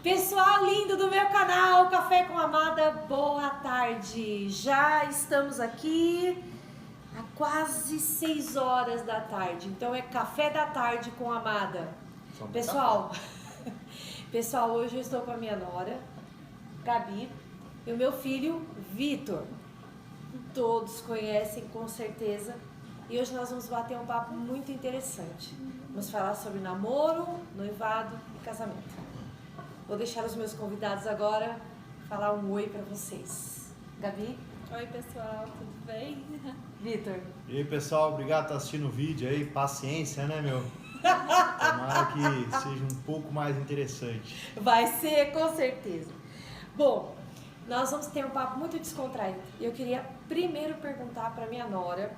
Pessoal lindo do meu canal, Café com Amada, boa tarde. Já estamos aqui há quase 6 horas da tarde, então é Café da Tarde com Amada. Pessoal, hoje eu estou com a minha nora, Gabi, e o meu filho, Vitor. Todos conhecem com certeza. E hoje nós vamos bater um papo muito interessante. Vamos falar sobre namoro, noivado e casamento. Vou deixar os meus convidados agora falar um oi pra vocês. Gabi? Oi pessoal, tudo bem? Vitor? E aí pessoal, obrigado por estar assistindo o vídeo aí, paciência, né meu? Tomara que seja um pouco mais interessante. Vai ser, com certeza. Bom, nós vamos ter um papo muito descontraído. Eu queria primeiro perguntar pra minha nora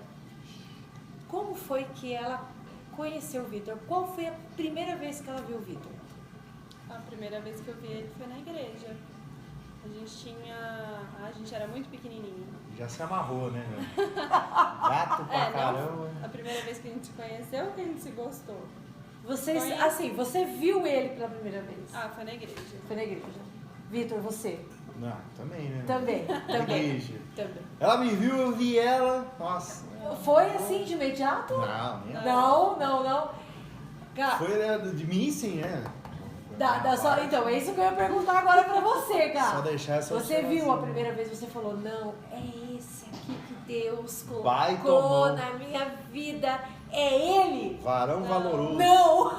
como foi que ela conheceu o Vitor? Qual foi a primeira vez que ela viu o Vitor? A primeira vez que eu vi ele foi na igreja. A gente era muito pequenininho. Já se amarrou, né meu? Gato pra caramba. Não, a primeira vez que a gente se conheceu, que a gente se gostou. Você viu ele pela primeira vez? Ah, foi na igreja. Foi na igreja. Vitor, você? Não, também, né? Também. Igreja. Também. Ela me viu, eu vi ela. Nossa. Foi assim de imediato? Não, nem Não. Foi de mim sim, né? Então, é isso que eu ia perguntar agora pra você, cara. Só deixar essa Você viu a observação. primeira vez, você falou, não, é esse aqui que Deus Vai, colocou tomou. na minha vida, é ele? Varão valoroso. Não!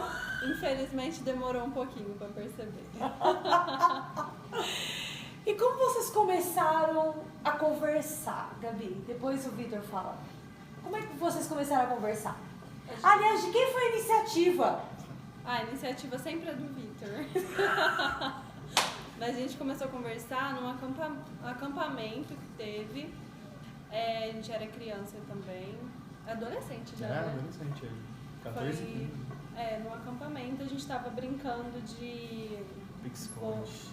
Infelizmente demorou um pouquinho pra perceber. E como vocês começaram a conversar, Gabi? Depois o Vitor fala. Como é que vocês começaram a conversar? Aliás, de quem foi a iniciativa? A iniciativa sempre é do Vitor. Mas a gente começou a conversar num acampamento que teve. A gente era criança também. Adolescente já, né? Adolescente aí. 14 Foi, num acampamento a gente tava brincando de... Pique-esconde.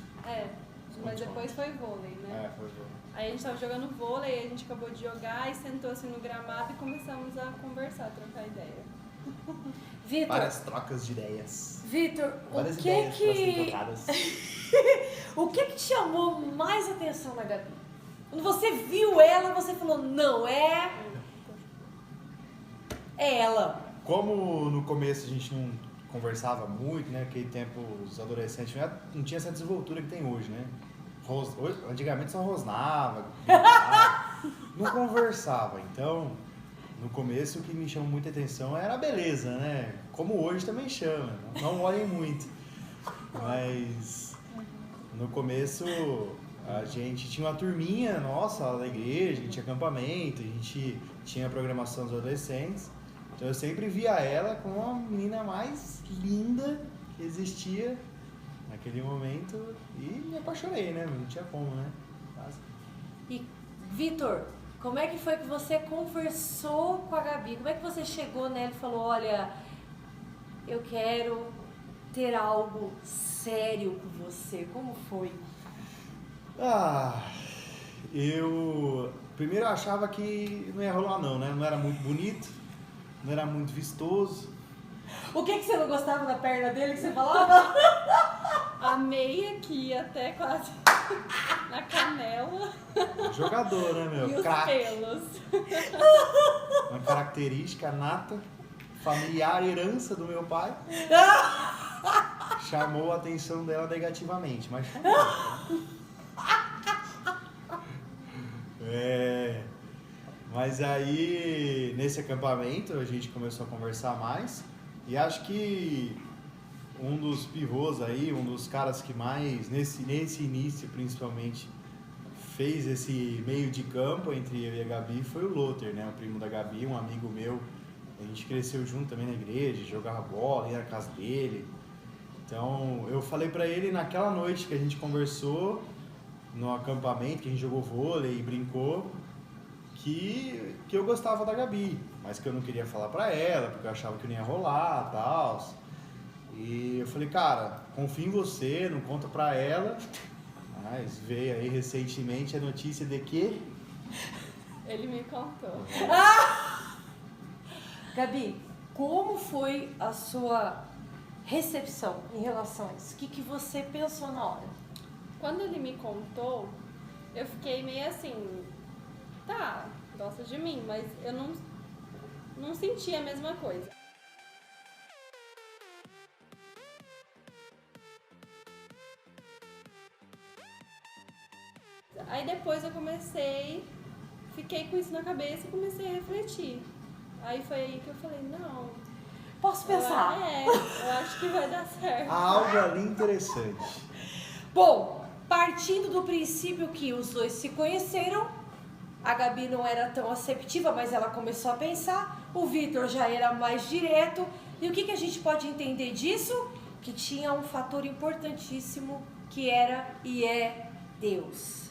Mas depois foi vôlei, né? Foi vôlei. Aí a gente tava jogando vôlei, a gente acabou de jogar e sentou assim no gramado e começamos a conversar, trocar ideia. Vitor, Várias trocas de ideias. Vitor, Várias o ideias pra serem que trocadas. o que te chamou mais atenção na Gabi? Quando você viu ela, você falou, não, é ela. Como no começo a gente não conversava muito, né? Naquele tempo os adolescentes não tinha essa desenvoltura que tem hoje, né? Antigamente só rosnava, não conversava. Então, no começo o que me chamou muita atenção era a beleza, né? Como hoje também chama, não olhem muito. Mas no começo a gente tinha uma turminha nossa lá da igreja, a gente tinha acampamento, a gente tinha programação dos adolescentes. Então eu sempre via ela como a menina mais linda que existia naquele momento e me apaixonei, né? Não tinha como, né? E, Vitor, como é que foi que você conversou com a Gabi? Como é que você chegou nela e falou, olha, eu quero ter algo sério com você? Como foi? Eu primeiro achava que não ia rolar não, né? Não era muito bonito, não era muito vistoso. O que você não gostava da perna dele que você falava? A meia que ia até quase na canela. Jogador, né, meu? E os Craque. pelos. Uma característica nata, familiar, herança do meu pai. Chamou a atenção dela negativamente, mas chamou. Mas aí, nesse acampamento, a gente começou a conversar mais. E acho que um dos pivôs aí, um dos caras que mais, nesse início principalmente, fez esse meio de campo entre eu e a Gabi foi o Lothar, né? O primo da Gabi, um amigo meu. A gente cresceu junto também na igreja, jogava bola, ia na casa dele. Então, eu falei pra ele naquela noite que a gente conversou, no acampamento, que a gente jogou vôlei e brincou, que eu gostava da Gabi, mas que eu não queria falar pra ela, porque eu achava que não ia rolar e tal. E eu falei, cara, confio em você, não conta pra ela. Mas veio aí recentemente a notícia de que... Ele me contou. Gabi, como foi a sua recepção em relação a isso? O que você pensou na hora? Quando ele me contou, eu fiquei meio assim, tá, gosta de mim, mas eu não senti a mesma coisa. Aí depois eu fiquei com isso na cabeça e comecei a refletir. Aí foi aí que eu falei, não. Posso pensar? Eu acho que vai dar certo. Algo ali interessante. Bom, partindo do princípio que os dois se conheceram, a Gabi não era tão aceptiva, mas ela começou a pensar, o Vitor já era mais direto, e o que a gente pode entender disso? Que tinha um fator importantíssimo, que era e é Deus.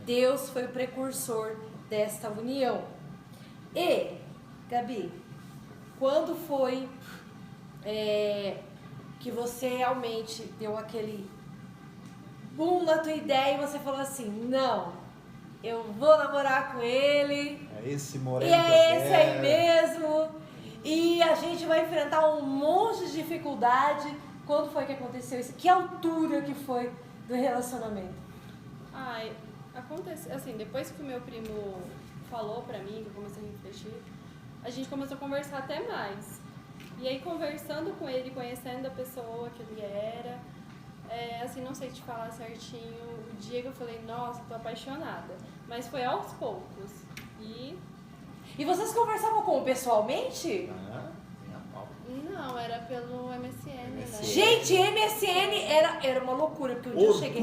Deus foi o precursor desta união. E, Gabi, quando foi que você realmente deu aquele boom na tua ideia e você falou assim, não, eu vou namorar com ele. É esse moreno. E é esse aí mesmo. E a gente vai enfrentar um monte de dificuldade. Quando foi que aconteceu isso? Que altura que foi do relacionamento? Ai, aconteceu, assim, depois que o meu primo falou pra mim, que eu comecei a refletir, a gente começou a conversar até mais. E aí, conversando com ele, conhecendo a pessoa que ele era, assim, não sei te falar certinho o dia que eu falei, nossa, tô apaixonada. Mas foi aos poucos. E vocês conversavam como, pessoalmente? Não, era pelo MSN, né? Gente, MSN era uma loucura, porque um dia eu cheguei...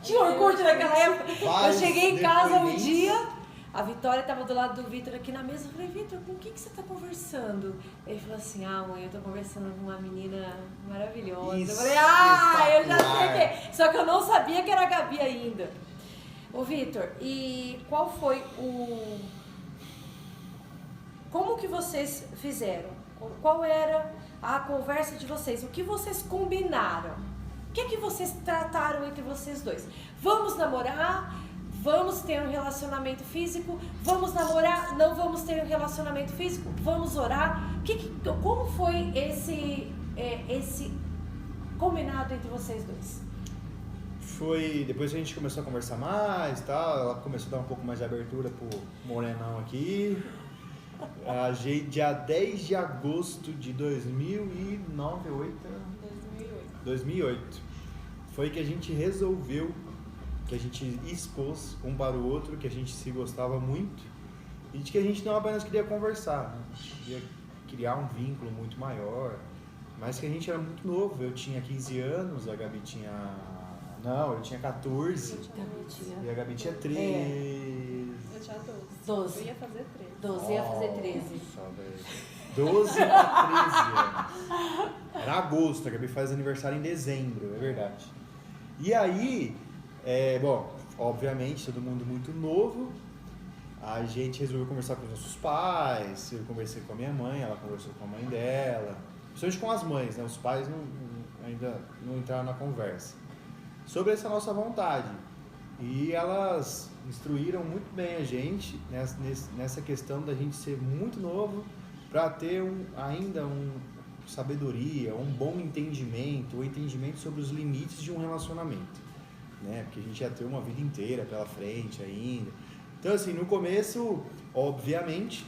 Tinha Orkut naquela época. Eu cheguei em casa um dia, a Vitória estava do lado do Vitor aqui na mesa. Eu falei, Vitor, com quem que você está conversando? Ele falou assim, mãe, eu tô conversando com uma menina maravilhosa. Eu falei, eu já sei quem é. Só que eu não sabia que era a Gabi ainda. Ô, Vitor, e qual foi como que vocês fizeram? Qual era a conversa de vocês? O que vocês combinaram? O que vocês trataram entre vocês dois? Vamos namorar? Vamos ter um relacionamento físico? Vamos namorar? Não vamos ter um relacionamento físico? Vamos orar? Como foi esse combinado entre vocês dois? Foi depois que a gente começou a conversar mais, tal, ela começou a dar um pouco mais de abertura pro morenão aqui. Dia 10 de agosto de 2008 foi que a gente resolveu, que a gente expôs um para o outro, que a gente se gostava muito e de que a gente não apenas queria conversar, né? A gente queria criar um vínculo muito maior, mas que a gente era muito novo. Eu tinha 15 anos, a Gabi tinha... Não, eu tinha 14 e a Gabi tinha 13. Eu tinha 12. Eu ia fazer 13. 12, ia fazer 13. Nossa, 12 para 13 anos. Era agosto, a Gabi faz aniversário em dezembro, é verdade. E aí, obviamente, todo mundo muito novo, a gente resolveu conversar com os nossos pais, eu conversei com a minha mãe, ela conversou com a mãe dela, principalmente com as mães, né? Os pais ainda não entraram na conversa, sobre essa nossa vontade. E elas instruíram muito bem a gente nessa questão da gente ser muito novo para ter ainda sabedoria, um bom entendimento, um entendimento sobre os limites de um relacionamento, né? Porque a gente ia ter uma vida inteira pela frente ainda. Então, assim, no começo, obviamente,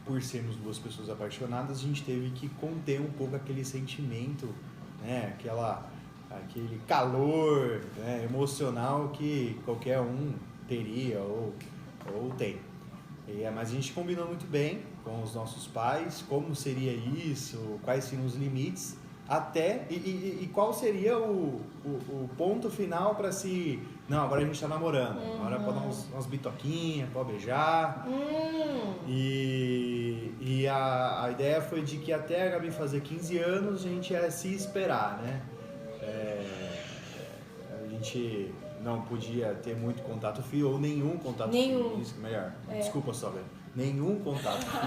por sermos duas pessoas apaixonadas, a gente teve que conter um pouco aquele sentimento, né? Aquele calor, né, emocional que qualquer um teria ou tem. Mas a gente combinou muito bem com os nossos pais como seria isso, quais seriam os limites, e qual seria o ponto final para se... Não, agora a gente está namorando, agora pode dar umas bitoquinhas, pode beijar. E a ideia foi de que até a Gabi fazer 15 anos a gente ia se esperar, né? A gente não podia ter muito contato físico ou nenhum contato físico, melhor. Desculpa, sogra. Nenhum contato físico.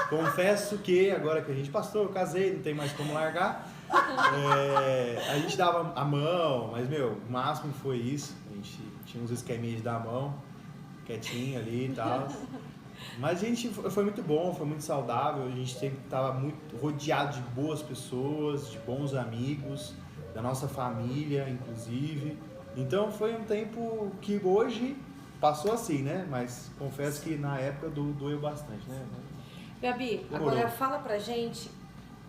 Confesso que agora que a gente passou, eu casei, não tem mais como largar. A gente dava a mão, mas o máximo foi isso. A gente tinha uns esqueminhas de dar a mão, quietinho ali e tal. Mas a gente foi muito bom, foi muito saudável, a gente sempre estava muito rodeado de boas pessoas, de bons amigos, da nossa família, inclusive. Então foi um tempo que hoje passou assim, né? Mas confesso que na época doeu bastante, né? Gabi, Demorou. agora fala pra gente,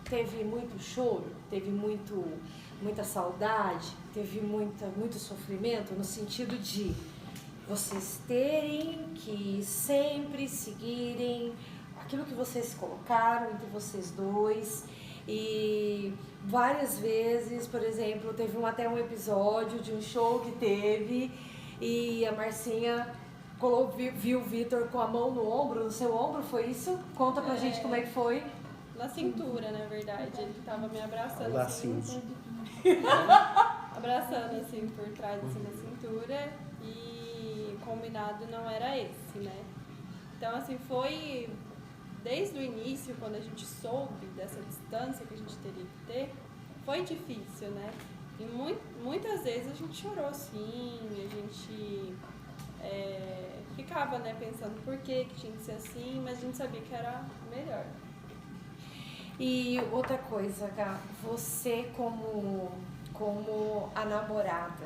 teve muito choro, teve muita saudade, teve muito sofrimento, no sentido de vocês terem que sempre seguirem aquilo que vocês colocaram entre vocês dois. E várias vezes, por exemplo, teve até um episódio de um show que teve e a Marcinha viu o Vitor com a mão no ombro, no seu ombro, foi isso? Conta pra gente como é que foi. Na cintura, na verdade. Ele tava me abraçando Olá, assim. Cintia. Abraçando assim por trás assim, da cintura. E o combinado não era esse, né? Então assim, foi desde o início, quando a gente soube dessa distância que a gente teria que ter, foi difícil, né? E muitas vezes a gente chorou sim, a gente ficava, né, pensando por que tinha que ser assim, mas a gente sabia que era melhor. E outra coisa, Gá, você como a namorada,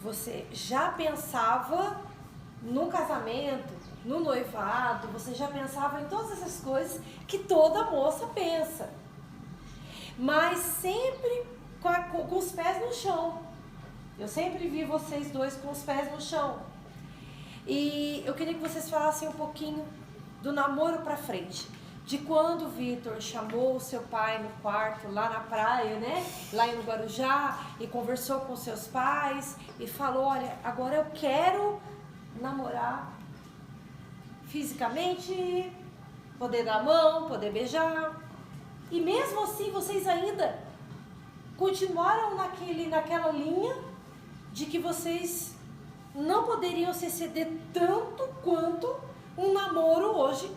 você já pensava no casamento, no noivado, você já pensava em todas essas coisas que toda moça pensa, mas sempre com os pés no chão. Eu sempre vi vocês dois com os pés no chão. E eu queria que vocês falassem um pouquinho do namoro pra frente. De quando o Vitor chamou o seu pai no quarto, lá na praia, né? Lá em Guarujá, e conversou com seus pais e falou, olha, agora eu quero namorar fisicamente, poder dar a mão, poder beijar. E mesmo assim, vocês ainda continuaram naquela linha de que vocês não poderiam se exceder tanto quanto um namoro hoje,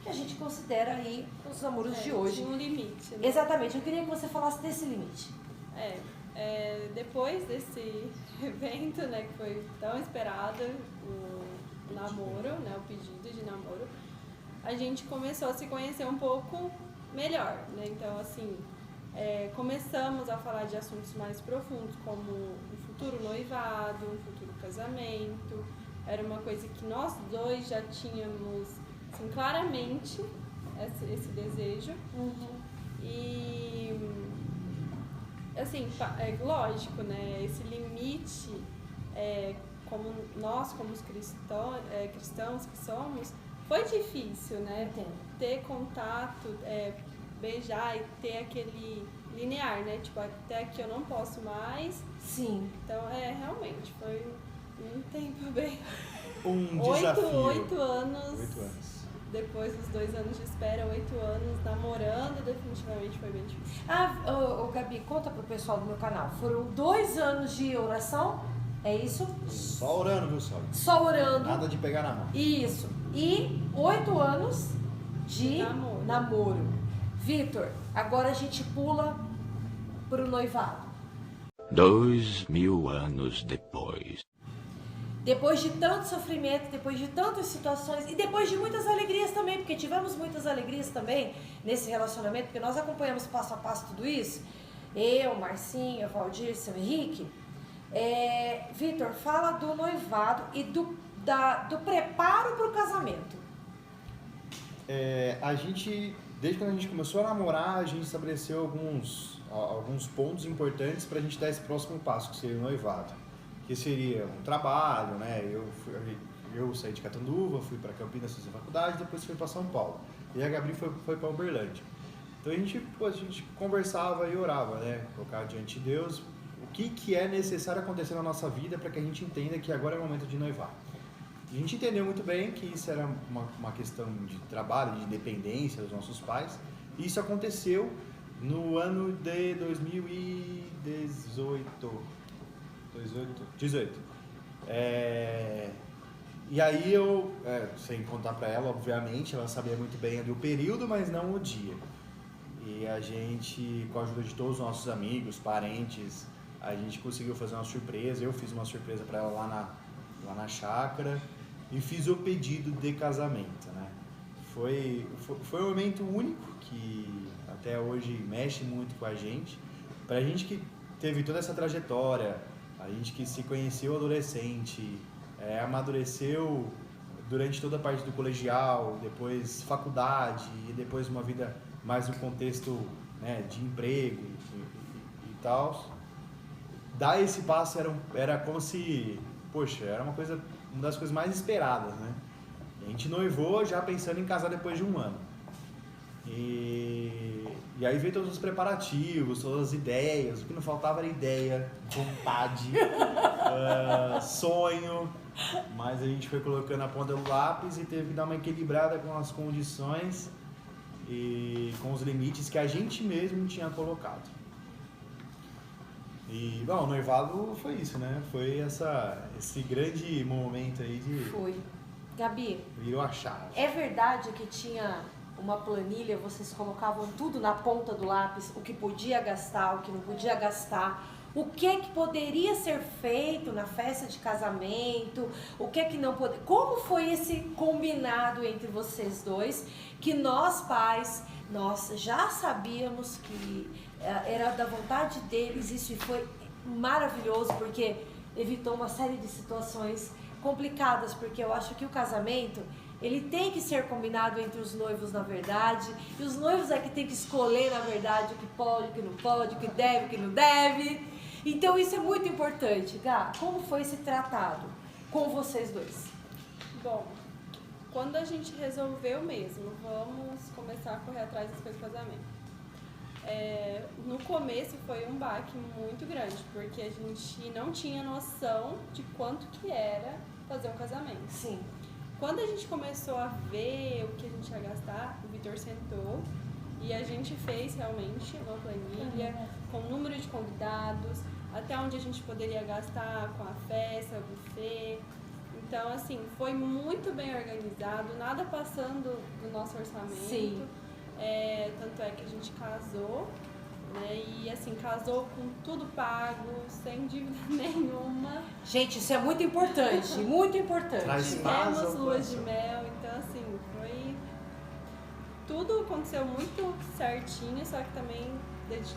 que a gente considera aí os namoros de hoje. Tinha um limite, né? Exatamente, eu queria que você falasse desse limite. Depois desse evento, né, que foi tão esperado, o namoro, né, o pedido de namoro, a gente começou a se conhecer um pouco melhor, né? Então, assim, começamos a falar de assuntos mais profundos, como um futuro noivado, um futuro casamento. Era uma coisa que nós dois já tínhamos, assim, claramente esse desejo. Uhum. E, assim, lógico, né? Esse limite, como nós, como os cristãos que somos, foi difícil, né? Entendo. Ter contato, beijar e ter aquele linear, né? Tipo, até aqui eu não posso mais. Sim. Então, realmente, foi um tempo bem... Um desafio. 8 anos. 8 anos. Depois dos 2 anos de espera, 8 anos namorando, definitivamente foi bem difícil. Gabi, conta pro pessoal do meu canal. Foram 2 anos de oração, é isso? Só orando, viu, Sol? Só orando. Nada de pegar na mão. Isso. E 8 anos de namoro. Vitor, agora a gente pula pro noivado. 2000 anos depois. Depois de tanto sofrimento, depois de tantas situações e depois de muitas alegrias também, porque tivemos muitas alegrias também nesse relacionamento, porque nós acompanhamos passo a passo tudo isso. Eu, Marcinha, Valdir, seu Henrique. Vitor, fala do noivado e do preparo para o casamento. A gente, desde quando a gente começou a namorar, a gente estabeleceu alguns pontos importantes para a gente dar esse próximo passo, que seria o noivado. Que seria um trabalho, né? Eu saí de Catanduva, fui para Campinas fazer faculdade, depois fui para São Paulo. E a Gabi foi para Uberlândia. Então a gente conversava e orava, né? Colocar diante de Deus o que é necessário acontecer na nossa vida para que a gente entenda que agora é o momento de noivar. A gente entendeu muito bem que isso era uma questão de trabalho, de independência dos nossos pais. E isso aconteceu no ano de 2018. E aí eu, sem contar pra ela, obviamente, ela sabia muito bem ali o período, mas não o dia. E a gente, com a ajuda de todos os nossos amigos, parentes, a gente conseguiu fazer uma surpresa. Eu fiz uma surpresa pra ela lá na chácara. e fiz o pedido de casamento, né? Foi um momento único que até hoje mexe muito com a gente. Pra gente que teve toda essa trajetória, a gente que se conheceu adolescente, amadureceu durante toda a parte do colegial, depois faculdade e depois uma vida mais no contexto, né, de emprego e tal. Dar esse passo era como se, poxa, era uma das coisas mais esperadas, né? A gente noivou já pensando em casar depois de 1 ano. E aí veio todos os preparativos, todas as ideias. O que não faltava era ideia, vontade, sonho. Mas a gente foi colocando a ponta do lápis e teve que dar uma equilibrada com as condições e com os limites que a gente mesmo tinha colocado. E, bom, o noivado foi isso, né? Foi esse grande momento aí de... Foi. Gabi, virou a chave. é verdade que tinha uma planilha, vocês colocavam tudo na ponta do lápis, o que podia gastar, o que não podia gastar, o que poderia ser feito na festa de casamento, o que não poderia... Como foi esse combinado entre vocês dois, que nós pais, nós já sabíamos que era da vontade deles, isso, e foi maravilhoso, porque evitou uma série de situações complicadas, porque eu acho que o casamento, ele tem que ser combinado entre os noivos, na verdade, e os noivos é que tem que escolher, na verdade, o que pode, o que não pode, o que deve, o que não deve. Então isso é muito importante. Gá, como foi esse tratado com vocês dois? Bom, quando a gente resolveu mesmo, vamos começar a correr atrás das coisas do casamento. No começo foi um baque muito grande, porque a gente não tinha noção de quanto que era fazer um casamento. Sim. Quando a gente começou a ver o que a gente ia gastar, o Vitor sentou e a gente fez realmente uma planilha com o número de convidados, até onde a gente poderia gastar com a festa, o buffet. Então, assim, foi muito bem organizado, nada passando do nosso orçamento. Sim. Tanto é que a gente casou, né? E assim, casou com tudo pago, sem dívida nenhuma. Gente, isso é muito importante, muito importante. Tivemos luas de mel, então assim, tudo aconteceu muito certinho, só que também a gente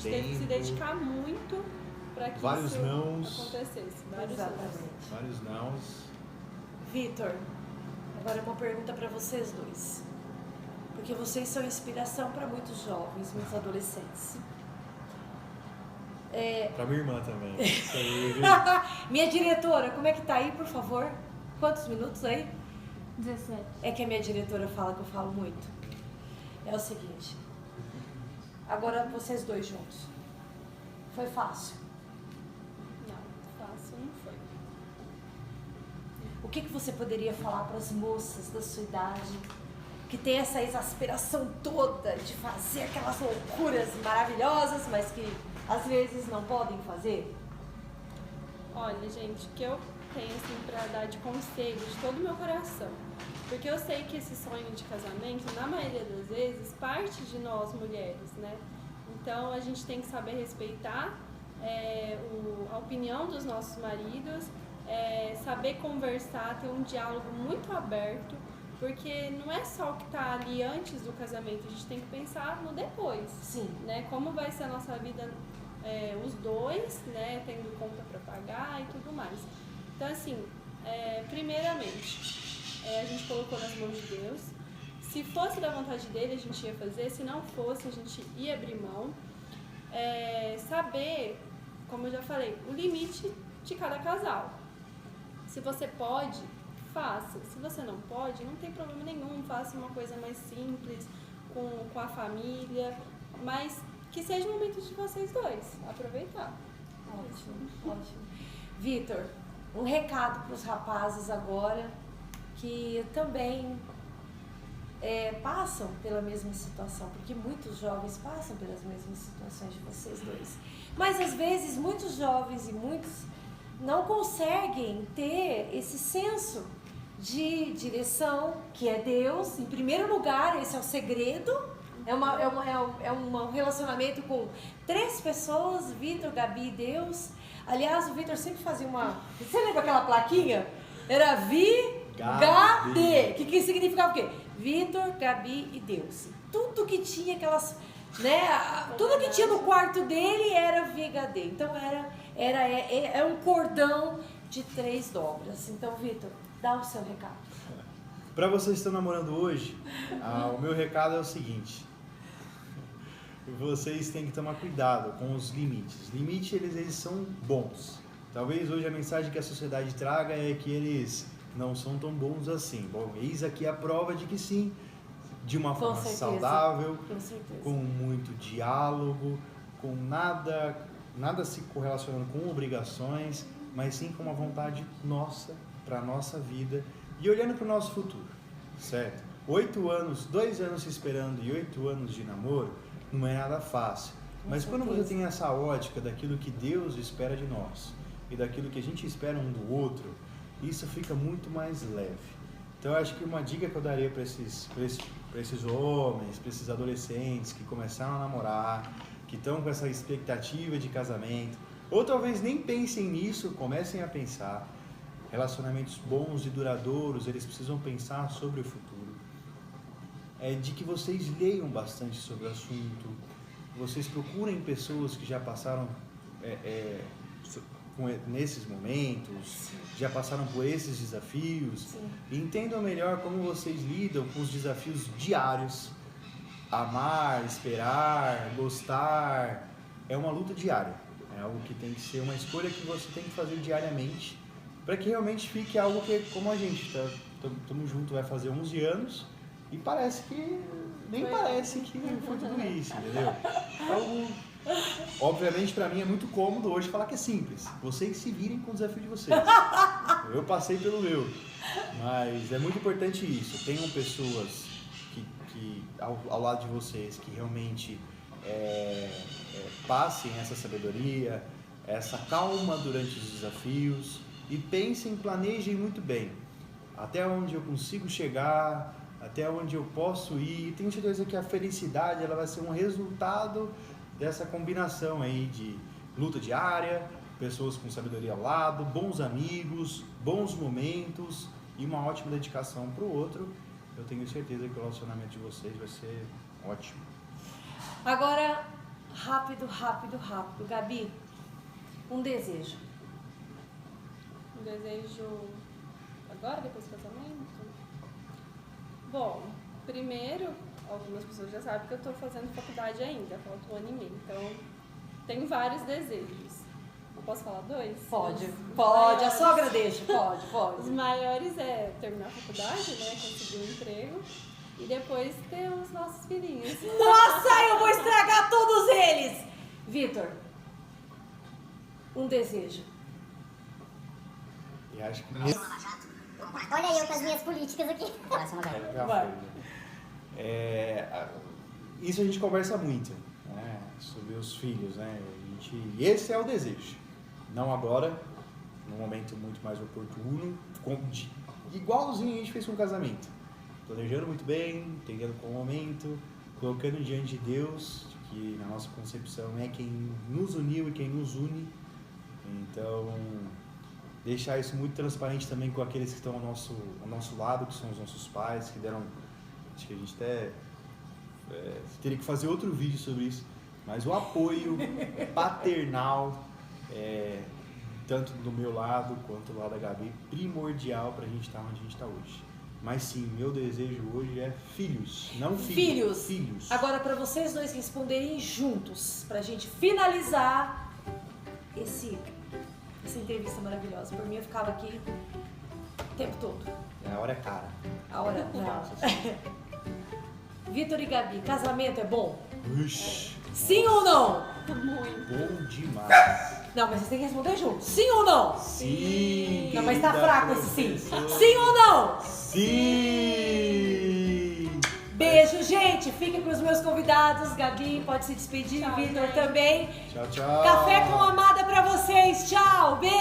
teve que se dedicar muito para que vários isso nãos acontecesse. Vários nãos. Vitor, agora uma pergunta para vocês dois. Porque vocês são inspiração para muitos jovens, muitos adolescentes. Para minha irmã também. Isso aí, viu? Minha diretora, como é que tá aí, por favor? Quantos minutos aí? 17. É que a minha diretora fala que eu falo muito. É o seguinte. Agora vocês dois juntos. Foi fácil? Não, fácil não foi. O que você poderia falar para as moças da sua idade que tem essa exasperação toda de fazer aquelas loucuras maravilhosas, mas que às vezes não podem fazer? Olha, gente, o que eu tenho assim para dar de conselho de todo o meu coração, porque eu sei que esse sonho de casamento, na maioria das vezes, parte de nós mulheres, né? Então a gente tem que saber respeitar a opinião dos nossos maridos, saber conversar, ter um diálogo muito aberto, porque não é só o que está ali antes do casamento, a gente tem que pensar no depois. Sim. Né? Como vai ser a nossa vida, os dois, né? Tendo conta para pagar e tudo mais. Então, assim, primeiramente, a gente colocou nas mãos de Deus. Se fosse da vontade dele, a gente ia fazer. Se não fosse, a gente ia abrir mão. Saber, como eu já falei, o limite de cada casal. Se você pode, faça. Se você não pode, não tem problema nenhum. Faça uma coisa mais simples, com a família, mas que seja o momento de vocês dois aproveitar. Ótimo, ótimo. Vitor, um recado para os rapazes agora que também passam pela mesma situação, porque muitos jovens passam pelas mesmas situações de vocês dois. Mas às vezes muitos jovens e muitos não conseguem ter esse senso de direção, que é Deus. Em primeiro lugar, esse é o segredo. É um relacionamento com 3 pessoas, Vitor, Gabi e Deus. Aliás, o Vitor sempre fazia uma... Você lembra aquela plaquinha? Era Gabi. que significava o quê? Vitor, Gabi e Deus. Tudo que tinha aquelas, né? Tudo que tinha no quarto dele era VHD. Então é um cordão de 3 dobras. Então, Vitor, dá o seu recado. Para vocês que estão namorando hoje, o meu recado é o seguinte: vocês têm que tomar cuidado com os limites. Limites, eles são bons. Talvez hoje a mensagem que a sociedade traga é que eles não são tão bons assim. Bom, eis aqui a prova de que sim, de uma forma saudável, com muito diálogo, com nada se correlacionando com obrigações, mas sim com uma vontade nossa, para a nossa vida e olhando para o nosso futuro, certo? 8 anos, 2 anos se esperando e 8 anos de namoro não é nada fácil. Mas quando você tem essa ótica daquilo que Deus espera de nós e daquilo que a gente espera um do outro, isso fica muito mais leve. Então eu acho que uma dica que eu daria para esses homens, para esses adolescentes que começaram a namorar, que estão com essa expectativa de casamento, ou talvez nem pensem nisso, comecem a pensar. Relacionamentos bons e duradouros, eles precisam pensar sobre o futuro. É de que vocês leiam bastante sobre o assunto, vocês procurem pessoas que já passaram nesses momentos, já passaram por esses desafios, e entendam melhor como vocês lidam com os desafios diários. Amar, esperar, gostar, é uma luta diária, é algo que tem que ser uma escolha que você tem que fazer diariamente, para que realmente fique algo que, como a gente estamos juntos, vai fazer 11 anos, e parece que, nem parece que foi tudo isso, entendeu? Algo, obviamente, para mim é muito cômodo hoje falar que é simples. Vocês se virem com o desafio de vocês. Eu passei pelo meu. Mas é muito importante isso. Tenham pessoas que ao lado de vocês, que realmente passem essa sabedoria, essa calma durante os desafios. E pensem, planejem muito bem. Até onde eu consigo chegar, até onde eu posso ir. E tenho certeza que a felicidade ela vai ser um resultado dessa combinação aí de luta diária, pessoas com sabedoria ao lado, bons amigos, bons momentos e uma ótima dedicação para o outro. Eu tenho certeza que o relacionamento de vocês vai ser ótimo. Agora, rápido. Gabi, um desejo. Um desejo agora, depois do casamento? Bom, primeiro, algumas pessoas já sabem que eu estou fazendo faculdade ainda, falta 1 ano e meio, então tenho vários desejos. Eu posso falar 2? Pode, Maiores. a sogra deixa, pode. Os maiores é terminar a faculdade, né, conseguir um emprego e depois ter os nossos filhinhos. Nossa, eu vou estragar todos eles! Vitor, um desejo. E acho que Olha eu com as minhas políticas aqui. isso a gente conversa muito, né, sobre os filhos, né? Esse é o desejo. Não agora, num momento muito mais oportuno, igualzinho a gente fez com o casamento. Planejando muito bem, entendendo qual o momento, colocando diante de Deus, que na nossa concepção é quem nos uniu e quem nos une. Então, deixar isso muito transparente também com aqueles que estão ao nosso lado, que são os nossos pais, que deram... Acho que a gente até teria que fazer outro vídeo sobre isso, mas o apoio paternal, tanto do meu lado quanto do lado da Gabi, primordial para a gente estar onde a gente está hoje. Mas sim, meu desejo hoje é filhos, não filhos. Filhos. Agora, para vocês dois responderem juntos, para a gente finalizar essa entrevista maravilhosa. Por mim, eu ficava aqui o tempo todo. A hora é cara. A hora não. Vitor e Gabi, casamento é bom? Ixi, Sim ou não? Muito. bom demais. Não, mas vocês têm que responder junto. Sim ou não? Sim. Não, mas tá querida fraco esse sim. professora. Sim ou não? Sim. Beijo, gente. Fiquem com os meus convidados. Gabi, pode se despedir. Tchau, Vitor gente. também. Tchau, tchau. Café com amada pra vocês. Tchau. Beijo.